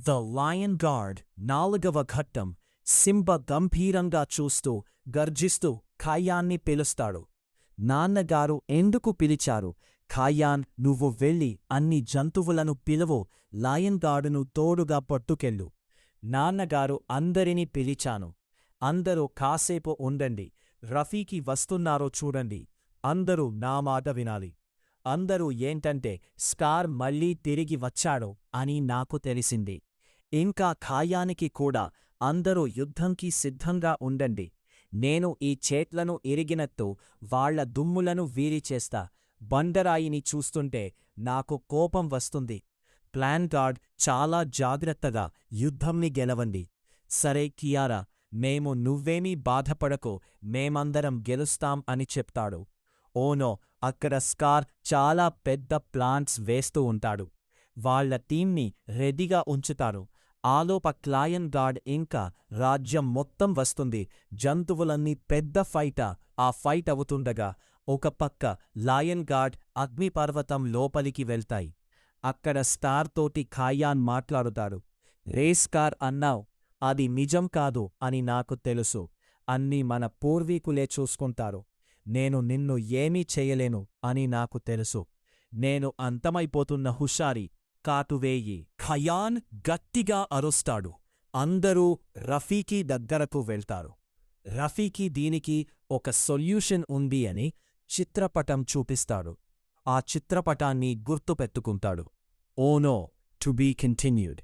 The lion gourd 4వ ఘట్టం. సింబ గంభీరంగా చూస్తూ గర్జిస్తూ ఖాయాన్ని పిలుస్తాడు. నాన్నగారు ఎందుకు పిలిచారు? ఖాయాన్, నువ్వు వెళ్ళి అన్ని జంతువులను పిలువు, లయన్ గార్డును తోడుగా పట్టుకెళ్ళు. నాన్నగారు, అందరినీ పిలిచాను. అందరూ కాసేపు ఉండండి. రఫీకి వస్తున్నారో చూడండి. అందరూ నా మాట వినాలి. అందరూ ఏంటంటే స్కార్ మళ్ళీ తిరిగి వచ్చాడు అని నాకు తెలిసింది. ఇంకా ఖాయానికి కూడా. అందరూ యుద్ధంకి సిద్ధంగా ఉండండి. నేను ఈ చేట్లను ఇరిగినట్టు వాళ్ల దుమ్ములను వీరిచేస్తా. బండరాయిని చూస్తుంటే నాకు కోపం వస్తుంది. ప్లాన్ గార్డ్, చాలా జాగ్రత్తగా యుద్ధంని గెలవండి. సరే కియారా, మేము నువ్వేమీ బాధపడకు, మేమందరం గెలుస్తాం అని చెప్తాడు. ఓనో, అక్కడ స్కార్ చాలా పెద్ద ప్లాన్స్ వేస్తూ ఉంటాడు. వాళ్ల టీంని రెడీగా ఉంచుతారు. ఆలోప లయన్ గార్డ్ ఇంకా రాజ్యం మొత్తం వస్తుంది. జంతువులన్నీ పెద్ద ఆ ఫైట్ అవుతుండగా ఒక పక్క లయన్ గార్డ్ అగ్నిపర్వతం లోపలికి వెళ్తాయి. అక్కడ స్టార్ తోటి ఖాయాన్ మాట్లాడుతాడు. రే స్కార్ అన్నావ్, అది నిజం కాదు అని నాకు తెలుసు. అన్నీ మన పూర్వీకులే చూసుకుంటారు. నేను నిన్ను ఏమీ చెయ్యలేను అని నాకు తెలుసు. నేను అంతమైపోతున్న హుషారి, కాటువేయి. ఖయాన్ గట్టిగా అరుస్తాడు. అందరూ రఫీకి దగ్గరకు వెళ్తారు. రఫీకి దీనికి ఒక సొల్యూషన్ ఉంది అని చిత్రపటం చూపిస్తాడు. ఆ చిత్రపటాన్ని గుర్తుపెట్టుకుంటాడు. ఓనో, టు బీ కంటిన్యూడ్.